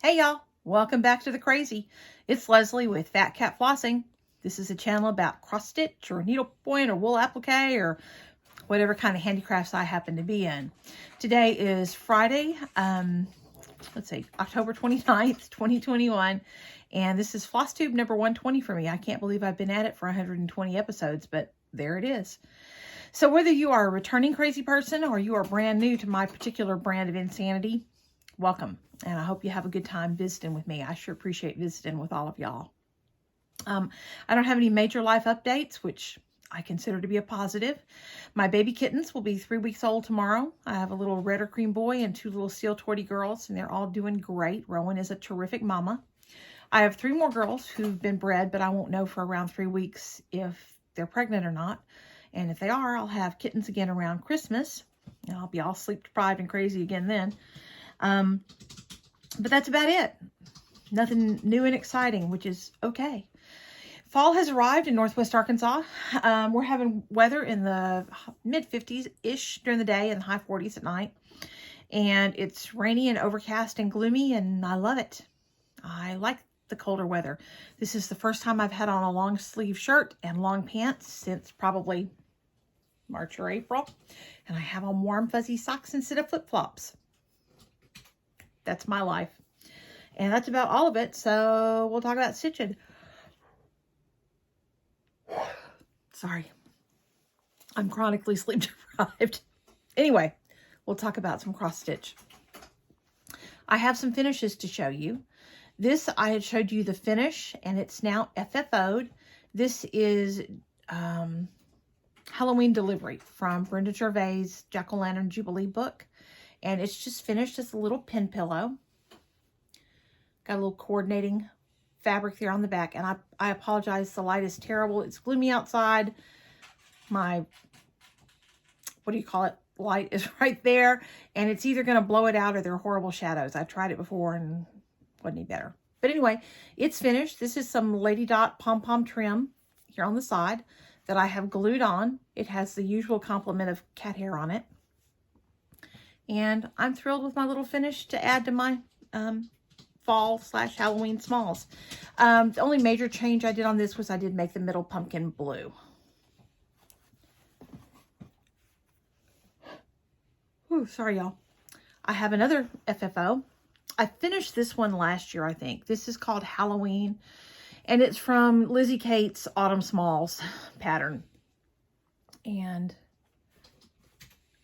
Hey y'all, welcome back to the crazy. It's Leslie with Phat Cat Flossing. This is a channel about cross stitch or needlepoint or wool applique or whatever kind of handicrafts I happen to be in. Today is Friday, October 29th, 2021. And this is FlossTube number 120 for me. I can't believe I've been at it for 120 episodes, but there it is. So whether you are a returning crazy person or you are brand new to my particular brand of insanity, welcome. And I hope you have a good time visiting with me. I sure appreciate visiting with all of y'all. I don't have any major life updates, which I consider to be a positive. My baby kittens will be 3 weeks old tomorrow. I have a little red or cream boy and 2 little steel torty girls, and they're all doing great. Rowan is a terrific mama. I have 3 more girls who've been bred, but I won't know for around 3 weeks if they're pregnant or not. And if they are, I'll have kittens again around Christmas. And I'll be all sleep deprived and crazy again then. But that's about it. Nothing new and exciting, which is okay. Fall has arrived in Northwest Arkansas. We're having weather in the mid-50s-ish during the day and high 40s at night. And it's rainy and overcast and gloomy, and I love it. I like the colder weather. This is the first time I've had on a long sleeve shirt and long pants since probably March or April. And I have on warm fuzzy socks instead of flip-flops. That's my life. And that's about all of it. So we'll talk about stitching. Sorry. I'm chronically sleep deprived. Anyway, we'll talk about some cross stitch. I have some finishes to show you. This, I had showed you the finish, and it's now FFO'd. This is Halloween delivery from Brenda Gervais' O Lantern Jubilee book. And it's just finished as a little pin pillow. Got a little coordinating fabric there on the back. And I apologize, the light is terrible. It's gloomy outside. My, what do you call it, light is right there. And it's either going to blow it out or they're horrible shadows. I've tried it before and wasn't any better. But anyway, it's finished. This is some Lady Dot pom-pom trim here on the side that I have glued on. It has the usual complement of cat hair on it. And I'm thrilled with my little finish to add to my fall/Halloween smalls. The only major change I did on this was I did make the middle pumpkin blue. Ooh, sorry, y'all. I have another FFO. I finished this one last year, I think. This is called Halloween. And it's from LizzieKate's Autumn Smalls pattern. And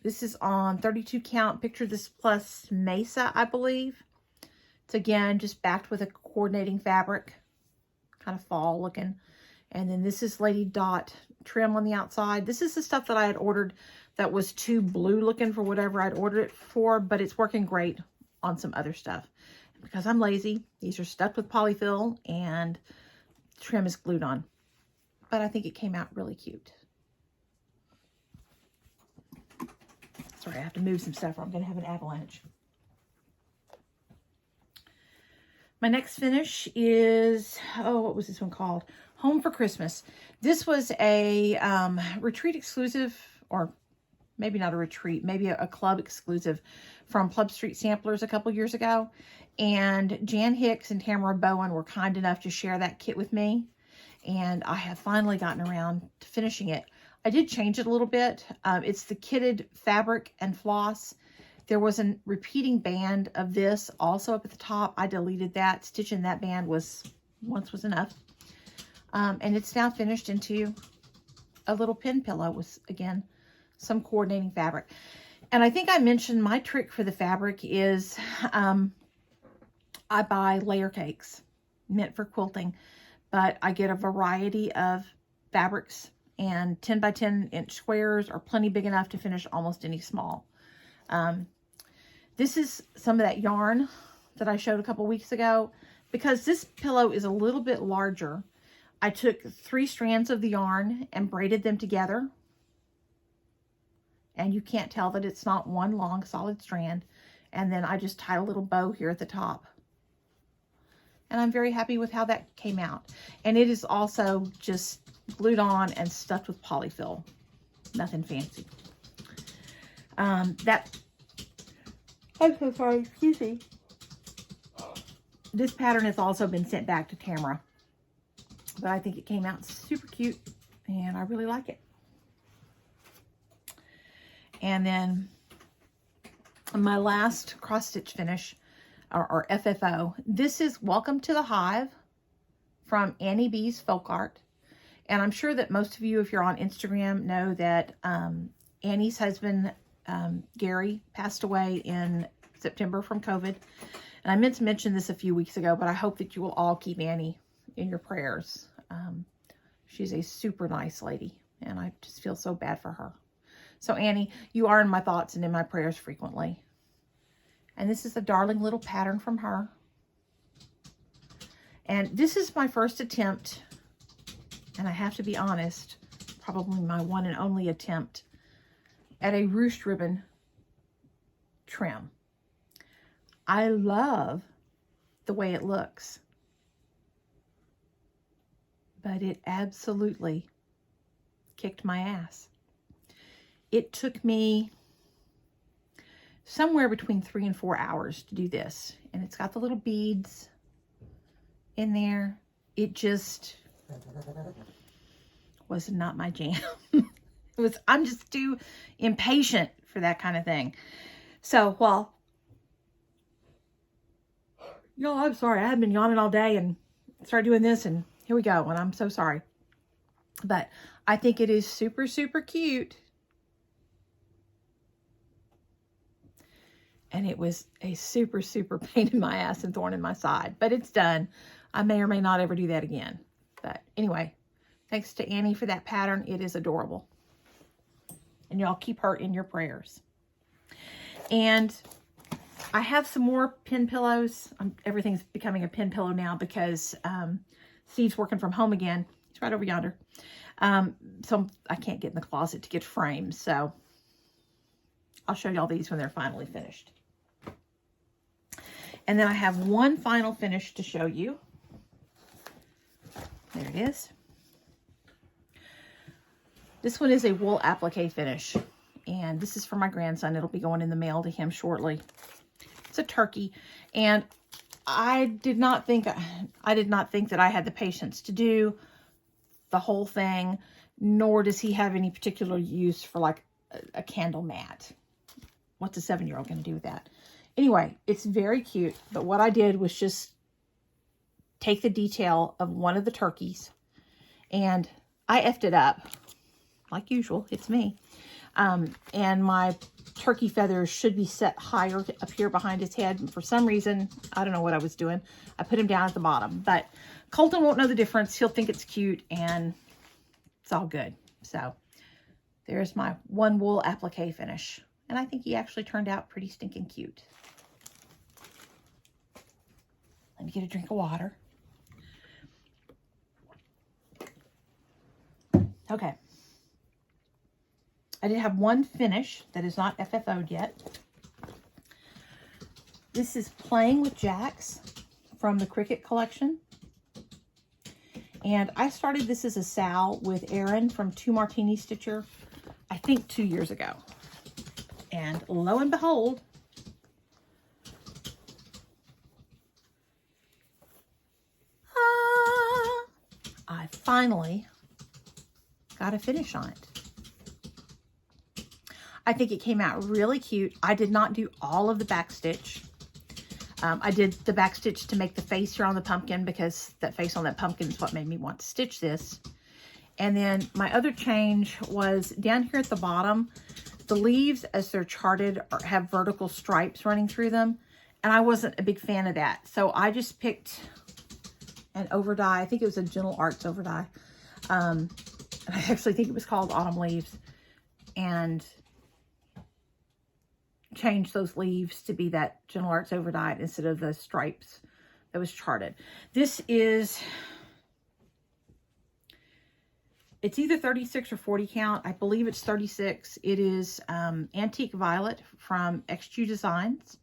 this is on 32 count. Picture This Plus Mesa, I believe. It's again just backed with a coordinating fabric. Kind of fall looking. And then this is Lady Dot trim on the outside. This is the stuff that I had ordered that was too blue looking for whatever I'd ordered it for. But it's working great on some other stuff. Because I'm lazy, these are stuck with polyfill and trim is glued on. But I think it came out really cute. Sorry, I have to move some stuff or I'm going to have an avalanche. My next finish is, what was this one called? Home for Christmas. This was a retreat exclusive, or maybe not a retreat, maybe a club exclusive from Plum Street Samplers a couple years ago. And Jan Hicks and Tamara Bowen were kind enough to share that kit with me. And I have finally gotten around to finishing it. I did change it a little bit. It's the kitted fabric and floss. There was a repeating band of this also up at the top. I deleted that. Stitching that band once was enough. And it's now finished into a little pin pillow with, again, some coordinating fabric. And I think I mentioned my trick for the fabric is I buy layer cakes meant for quilting. But I get a variety of fabrics. And 10 by 10 inch squares are plenty big enough to finish almost any small. This is some of that yarn that I showed a couple weeks ago. Because this pillow is a little bit larger, I took 3 strands of the yarn and braided them together. And you can't tell that it's not one long solid strand. And then I just tied a little bow here at the top. And I'm very happy with how that came out. And it is also just glued on and stuffed with polyfill. Nothing fancy. I'm so sorry, excuse me. This pattern has also been sent back to Tamara, but I think it came out super cute and I really like it. And then my last cross stitch finish, or FFO, this is Welcome to the Hive from AnnieBeez Folk Art. And I'm sure that most of you, if you're on Instagram, know that Annie's husband, Gary, passed away in September from COVID. And I meant to mention this a few weeks ago, but I hope that you will all keep Annie in your prayers. She's a super nice lady, and I just feel so bad for her. So Annie, you are in my thoughts and in my prayers frequently. And this is a darling little pattern from her. And this is my first attempt, and I have to be honest, probably my one and only attempt at a ruched ribbon trim. I love the way it looks, but it absolutely kicked my ass. It took me somewhere between 3 and 4 hours to do this, and it's got the little beads in there. It just was not my jam. I'm just too impatient for that kind of thing. So, well, y'all, I'm sorry. I had been yawning all day and started doing this, and here we go. And I'm so sorry. But I think it is super, super cute. And it was a super, super pain in my ass and thorn in my side. But it's done. I may or may not ever do that again. But anyway, thanks to Annie for that pattern. It is adorable. And y'all keep her in your prayers. And I have some more pin pillows. Everything's becoming a pin pillow now because Steve's working from home again. He's right over yonder. So I can't get in the closet to get frames. So I'll show y'all these when they're finally finished. And then I have one final finish to show you. There it is. This one is a wool applique finish. And this is for my grandson. It'll be going in the mail to him shortly. It's a turkey. And I did not think that I had the patience to do the whole thing, nor does he have any particular use for like a candle mat. What's a 7-year-old going to do with that? Anyway, it's very cute. But what I did was just take the detail of one of the turkeys, and I effed it up. Like usual, it's me. And my turkey feathers should be set higher up here behind his head. And for some reason, I don't know what I was doing, I put him down at the bottom. But Colton won't know the difference. He'll think it's cute, and it's all good. So there's my one wool applique finish. And I think he actually turned out pretty stinking cute. Let me get a drink of water. Okay. I did have one finish that is not FFO'd yet. This is Playing with Jacks from the Cricut collection. And I started this as a Sal with Erin from 2 Martini Stitcher, I think 2 years ago. And lo and behold, I finally got a finish on it. I think it came out really cute. I did not do all of the back stitch. I did the back stitch to make the face here on the pumpkin because that face on that pumpkin is what made me want to stitch this. And then my other change was down here at the bottom, the leaves as they're charted have vertical stripes running through them. And I wasn't a big fan of that. So I just picked an overdye. I think it was a Gentle Arts overdye. I actually think it was called Autumn Leaves. And changed those leaves to be that Gentle Arts overdye instead of the stripes that was charted. This is, it's either 36 or 40 count. I believe it's 36. It is Antique Violet from XQ Designs.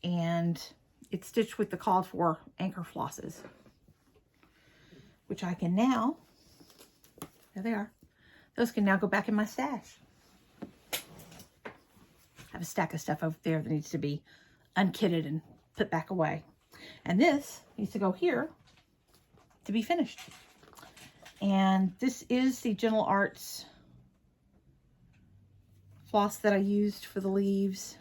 And it's stitched with the called for anchor flosses, which I can now, there they are. Those can now go back in my stash. I have a stack of stuff over there that needs to be unkitted and put back away. And this needs to go here to be finished. And this is the Gentle Arts floss that I used for the leaves.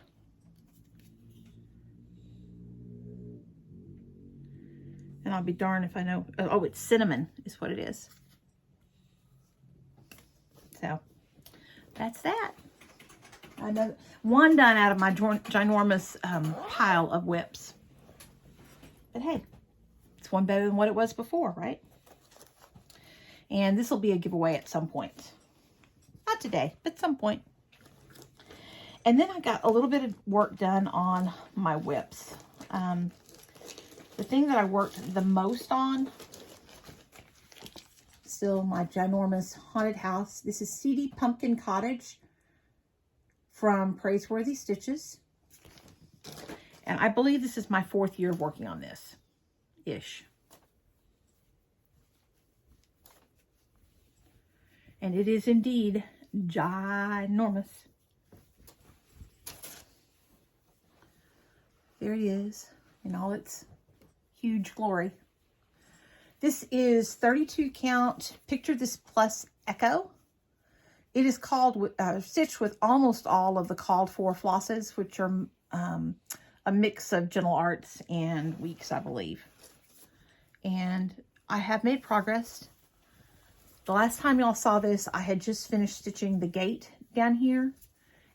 And I'll be darned if I know. Oh, it's cinnamon is what it is. So that's that. Another one done out of my ginormous pile of whips. But hey, it's one better than what it was before, right? And this will be a giveaway at some point. Not today, but some point. And then I got a little bit of work done on my whips. The thing that I worked the most on, still my ginormous haunted house. This is Seedy Pumpkin Cottage from Praiseworthy Stitches. And I believe this is my 4th year of working on this-ish. And it is indeed ginormous. There it is in all its huge glory. This is 32 count Picture This Plus Echo. It is called stitched with almost all of the called for flosses, which are a mix of Gentle Arts and Weeks, I believe. And I have made progress. The last time y'all saw this, I had just finished stitching the gate down here.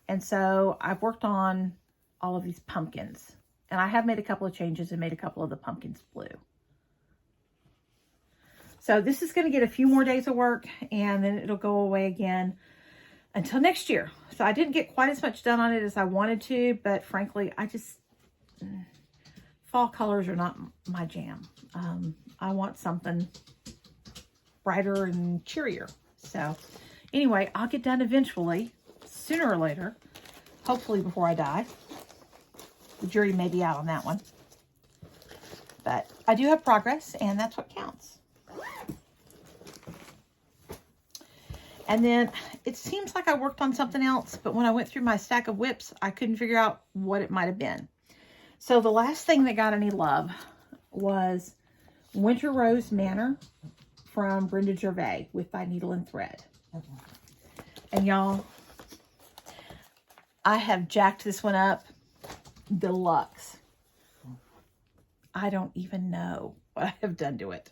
And so I've worked on all of these pumpkins. And I have made a couple of changes and made a couple of the pumpkins blue. So this is going to get a few more days of work, and then it'll go away again until next year. So I didn't get quite as much done on it as I wanted to, but frankly, fall colors are not my jam. I want something brighter and cheerier. So anyway, I'll get done eventually, sooner or later, hopefully before I die. The jury may be out on that one. But I do have progress, and that's what counts. And then it seems like I worked on something else, but when I went through my stack of whips, I couldn't figure out what it might have been. So the last thing that got any love was Winter Rose Manor from Brenda Gervais with By Needle and Thread. And y'all, I have jacked this one up deluxe. I don't even know what I have done to it.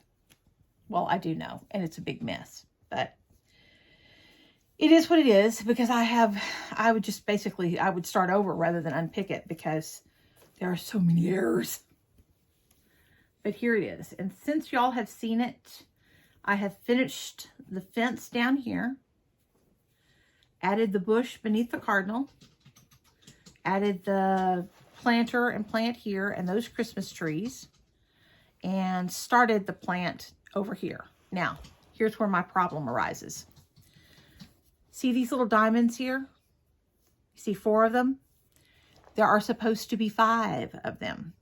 Well, I do know, and it's a big mess, but it is what it is, because I would just basically, I would start over rather than unpick it because there are so many errors. But here it is. And since y'all have seen it, I have finished the fence down here, added the bush beneath the cardinal, added the planter and plant here and those Christmas trees, and started the plant over here. Now, here's where my problem arises. See these little diamonds here? You see 4 of them? There are supposed to be 5 of them.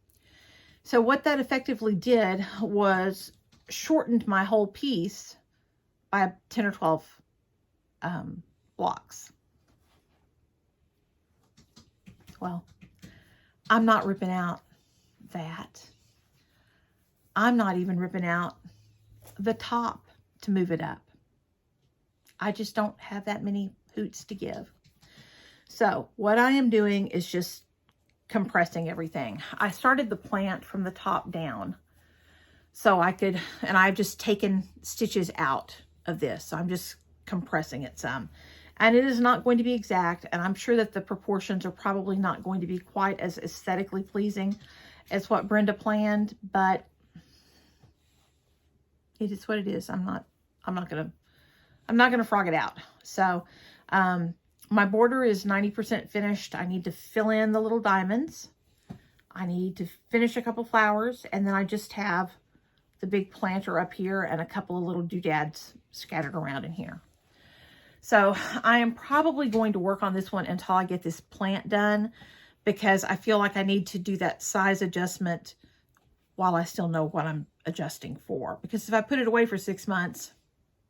So what that effectively did was shortened my whole piece by 10 or 12 blocks. Well, I'm not ripping out that. I'm not even ripping out the top to move it up. I just don't have that many hoots to give. So what I am doing is just compressing everything. I started the plant from the top down so I could, and I've just taken stitches out of this. So I'm just compressing it some. And it is not going to be exact, and I'm sure that the proportions are probably not going to be quite as aesthetically pleasing as what Brenda planned, but it is what it is. I'm not gonna frog it out. So my border is 90% finished. I need to fill in the little diamonds. I need to finish a couple flowers, and then I just have the big planter up here and a couple of little doodads scattered around in here. So I am probably going to work on this one until I get this plant done, because I feel like I need to do that size adjustment while I still know what I'm adjusting for. Because if I put it away for 6 months,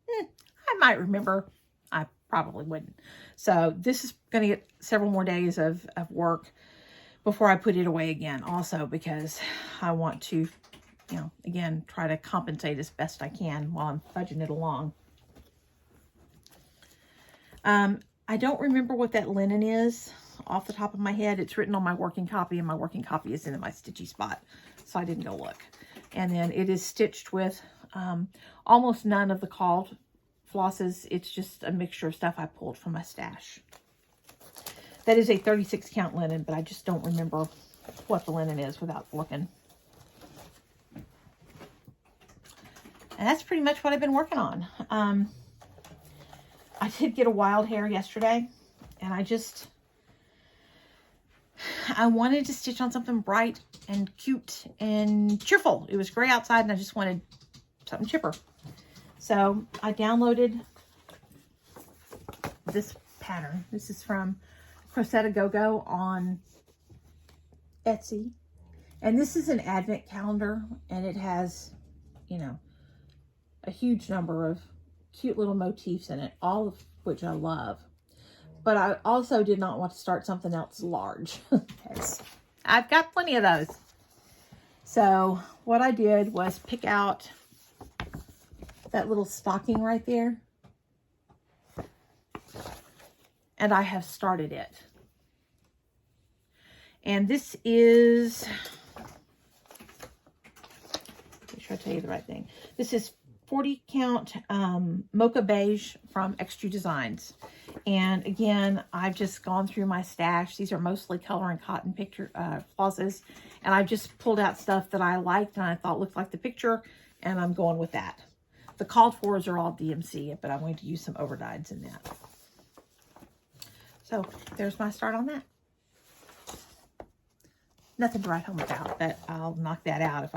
I might remember. I probably wouldn't. So this is going to get several more days of work before I put it away again, also because I want to, you know, again, try to compensate as best I can while I'm fudging it along. I don't remember what that linen is off the top of my head. It's written on my working copy, and my working copy is in my stitchy spot, so I didn't go look. And then it is stitched with almost none of the called flosses. It's just a mixture of stuff I pulled from my stash. That is a 36 count linen, but I just don't remember what the linen is without looking. And that's pretty much what I've been working on. I did get a wild hair yesterday, and I wanted to stitch on something bright and cute and cheerful. It was gray outside, and I just wanted something chipper. So I downloaded this pattern. This is from Crocette Gogo on Etsy. And this is an advent calendar, and it has, you know, a huge number of cute little motifs in it, all of which I love. But I also did not want to start something else large, because I've got plenty of those. So what I did was pick out that little stocking right there, and I have started it. And this is, make sure I tell you the right thing. This is 40 count mocha beige from Extra Designs. And again, I've just gone through my stash. These are mostly color and cotton picture flosses, and I've just pulled out stuff that I liked and I thought looked like the picture, and I'm going with that. The called fors are all DMC, but I'm going to use some overdyes in that. So there's my start on that. Nothing to write home about, but I'll knock that out. If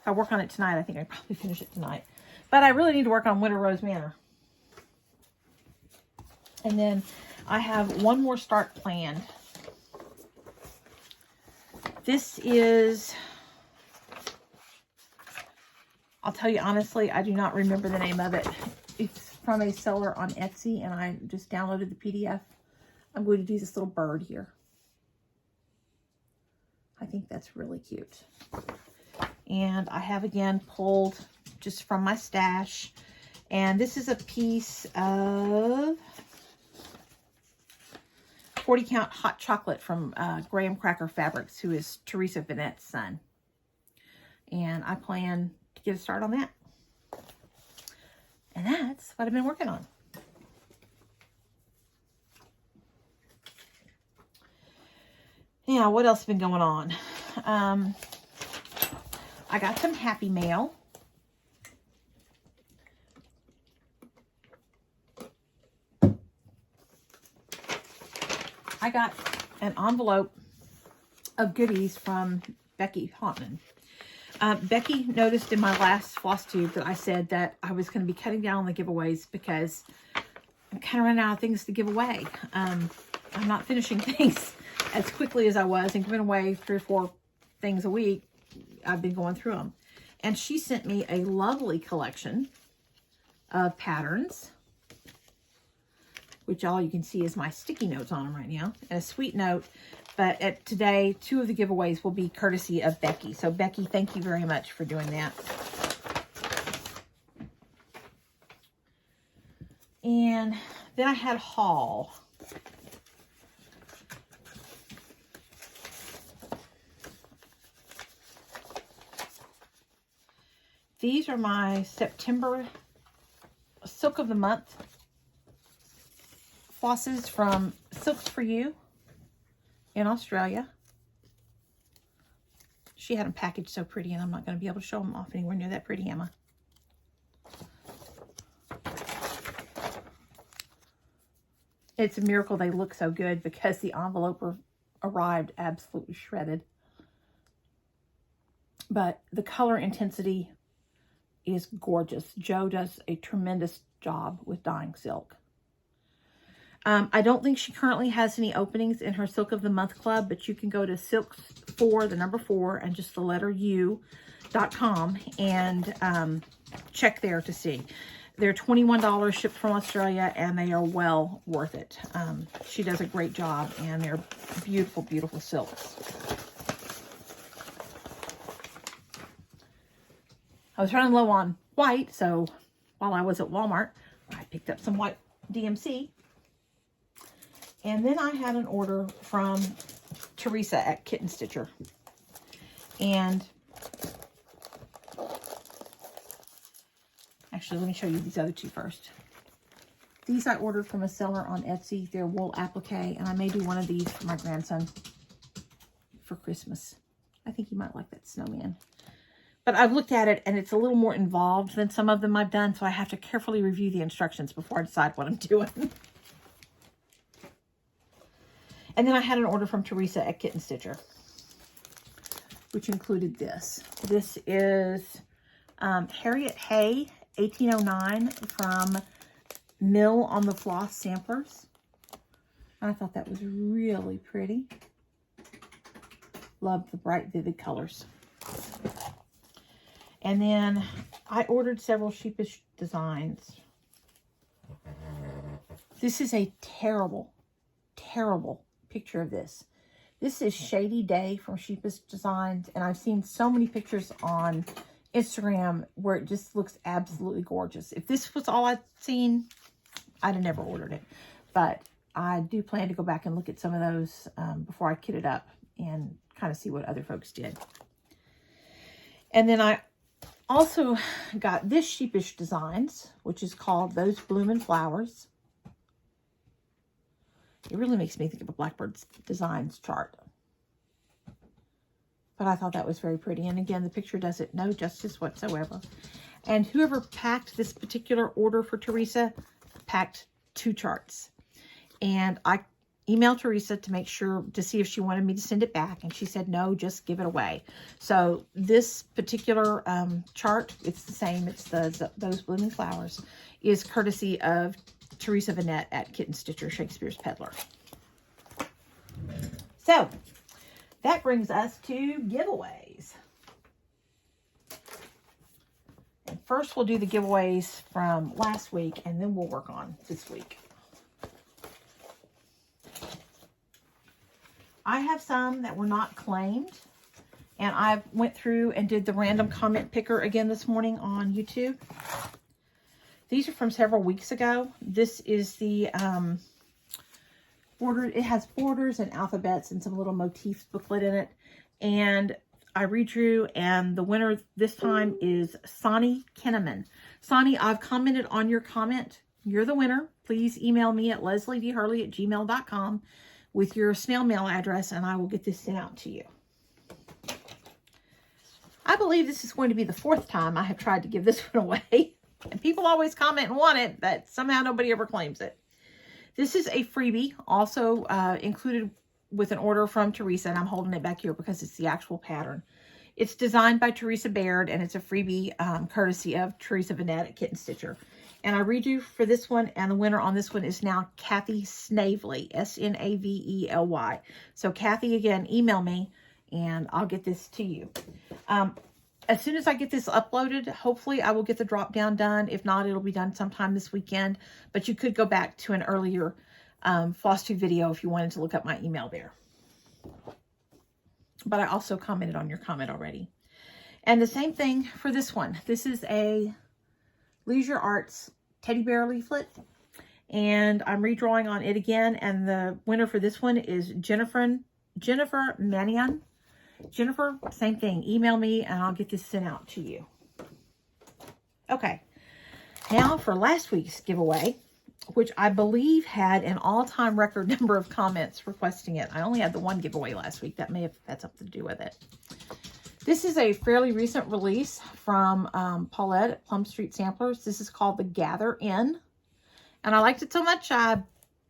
I work on it tonight, I think I'd probably finish it tonight. But I really need to work on Winter Rose Manor. And then I have one more start planned. This is, I'll tell you honestly, I do not remember the name of it. It's from a seller on Etsy, and I just downloaded the PDF. I'm going to do this little bird here. I think that's really cute. And I have again pulled just from my stash. And this is a piece of 40 count hot chocolate from Graham Cracker Fabrics, who is Teresa Vanette's son. And I plan to get a start on that. And that's what I've been working on. Now, what else has been going on? I got some happy mail. I got an envelope of goodies from Becky Hottman. Becky noticed in my last FlossTube that I said that I was going to be cutting down on the giveaways because I'm kind of running out of things to give away. I'm not finishing things as quickly as I was and giving away 3 or 4 things a week. I've been going through them. And she sent me a lovely collection of patterns, which all you can see is my sticky notes on them right now, and a sweet note. But today, 2 of the giveaways will be courtesy of Becky. So Becky, thank you very much for doing that. And then I had a haul. These are my September Silk of the Month flosses from Silks for You in Australia. She had them packaged so pretty, and I'm not going to be able to show them off anywhere near that pretty, am I? It's a miracle they look so good because the envelope arrived absolutely shredded. But the color intensity is gorgeous. Jo does a tremendous job with dyeing silk. I don't think she currently has any openings in her Silk of the Month club, but you can go to silks4, the number 4, and just the letter U.com and check there to see. They're $21 shipped from Australia, and they are well worth it. She does a great job, and they're beautiful, beautiful silks. I was running low on white, so while I was at Walmart, I picked up some white DMC. And then I had an order from Teresa at Kitten Stitcher. And actually, let me show you these other two first. These I ordered from a seller on Etsy. They're wool applique, and I may do one of these for my grandson for Christmas. I think he might like that snowman. But I've looked at it, and it's a little more involved than some of them I've done, so I have to carefully review the instructions before I decide what I'm doing. And then I had an order from Teresa at Kitten Stitcher, which included this. This is Harriet Hay, 1809, from Mill on the Floss Samplers. I thought that was really pretty. Love the bright, vivid colors. And then I ordered several sheepish designs. This is a terrible, terrible picture of this. This is Shady Day from Sheepish Designs, and I've seen so many pictures on Instagram where it just looks absolutely gorgeous. If this was all I'd seen, I'd have never ordered it. But I do plan to go back and look at some of those before I kit it up and kind of see what other folks did. And then I also got this Sheepish Designs, which is called Those Bloomin' Flowers. It really makes me think of a Blackbird's Designs chart. But I thought that was very pretty. And again, the picture does it no justice whatsoever. And whoever packed this particular order for Teresa packed 2 charts. And I emailed Teresa to make sure, to see if she wanted me to send it back. And she said, no, just give it away. So this particular chart, it's the same. It's Those Blooming Flowers, is courtesy of Teresa Vanette at Kitten Stitcher, Shakespeare's Peddler. So that brings us to giveaways. And first we'll do the giveaways from last week, and then we'll work on this week. I have some that were not claimed, and I went through and did the random comment picker again this morning on YouTube. These are from several weeks ago. This is the border. It has borders and alphabets and some little motifs booklet in it. And I redrew, and the winner this time is Sonny Kinnaman. Sonny, I've commented on your comment. You're the winner. Please email me at lesliedhurley@gmail.com with your snail mail address, and I will get this sent out to you. I believe this is going to be the 4th time I have tried to give this one away. And people always comment and want it, but somehow nobody ever claims it. This is a freebie, also included with an order from Teresa, and I'm holding it back here because it's the actual pattern. It's designed by Teresa Baird, and it's a freebie courtesy of Teresa Vanette at Kitten Stitcher. And I redo for this one, and the winner on this one is now Kathy Snavely, S-N-A-V-E-L-Y. So Kathy, again, email me, and I'll get this to you. As soon as I get this uploaded, hopefully I will get the drop down done. If not, it'll be done sometime this weekend. But you could go back to an earlier FlossTube video if you wanted to look up my email there. But I also commented on your comment already. And the same thing for this one. This is a Leisure Arts teddy bear leaflet. And I'm redrawing on it again. And the winner for this one is Jennifer Manion. Jennifer, same thing. Email me and I'll get this sent out to you. Okay. Now for last week's giveaway, which I believe had an all-time record number of comments requesting it. I only had the one giveaway last week. That may have had something to do with it. This is a fairly recent release from Paulette at Plum Street Samplers. This is called the Gather In. And I liked it so much, I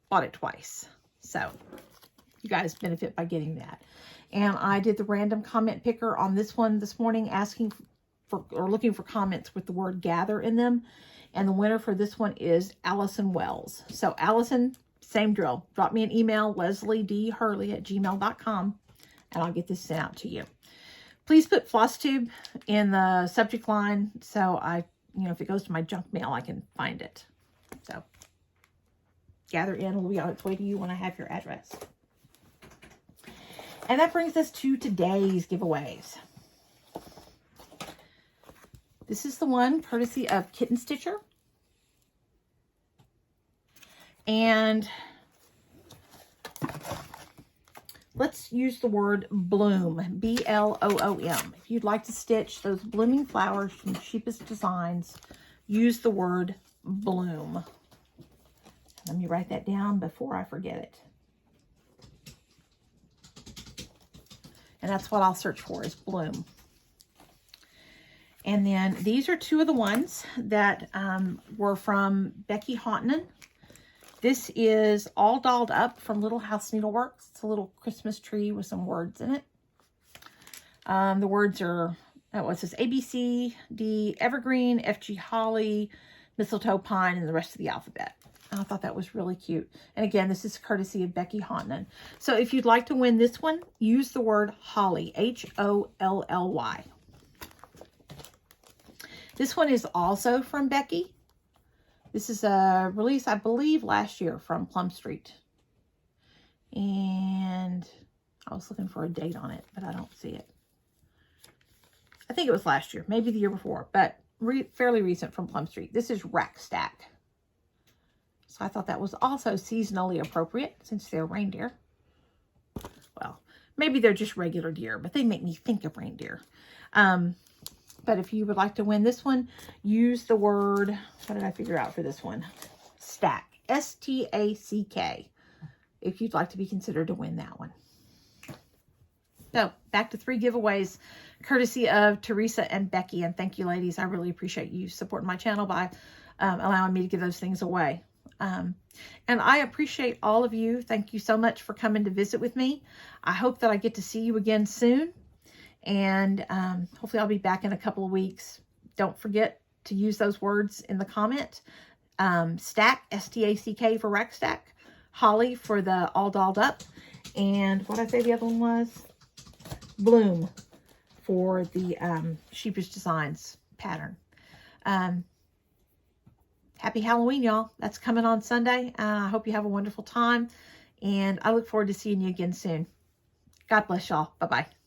bought it twice. So you guys benefit by getting that. And I did the random comment picker on this one this morning, asking for or looking for comments with the word gather in them. And the winner for this one is Allison Wells. So Allison, same drill. Drop me an email, lesliedhurley@gmail.com, and I'll get this sent out to you. Please put FlossTube in the subject line so I you know, if it goes to my junk mail, I can find it. So, Gather In will be on its way to you when I have your address. And that brings us to today's giveaways. This is the one courtesy of Kitten Stitcher. And let's use the word bloom, B-L-O-O-M. If you'd like to stitch those blooming flowers from Cheapest Designs, use the word bloom. Let me write that down before I forget it. And that's what I'll search for, is bloom. And then these are two of the ones that were from Becky Houghton. This is All Dolled Up from Little House Needleworks. It's a little Christmas tree with some words in it. The words are, it says ABC, D, Evergreen, FG Holly, Mistletoe Pine, and the rest of the alphabet. I thought that was really cute. And again, this is courtesy of Becky Houghton. So if you'd like to win this one, use the word Holly, H-O-L-L-Y. This one is also from Becky. This is a release, I believe, last year from Plum Street. And I was looking for a date on it, but I don't see it. I think it was last year, maybe the year before, but fairly recent from Plum Street. This is Rack Stack. So I thought that was also seasonally appropriate since they're reindeer. Well, maybe they're just regular deer, but they make me think of reindeer. But if you would like to win this one, use the word, what did I figure out for this one? Stack, S-T-A-C-K, if you'd like to be considered to win that one. So back to 3 giveaways, courtesy of Teresa and Becky. And thank you, ladies. I really appreciate you supporting my channel by allowing me to give those things away. And I appreciate all of you. Thank you so much for coming to visit with me. I hope that I get to see you again soon. And hopefully I'll be back in a couple of weeks. Don't forget to use those words in the comment. Stack, S-T-A-C-K for Rack Stack. Holly for the All Dolled Up. And what did I say the other one was? Bloom for the Sheepish Designs pattern. Happy Halloween, y'all. That's coming on Sunday. I hope you have a wonderful time. And I look forward to seeing you again soon. God bless y'all. Bye-bye.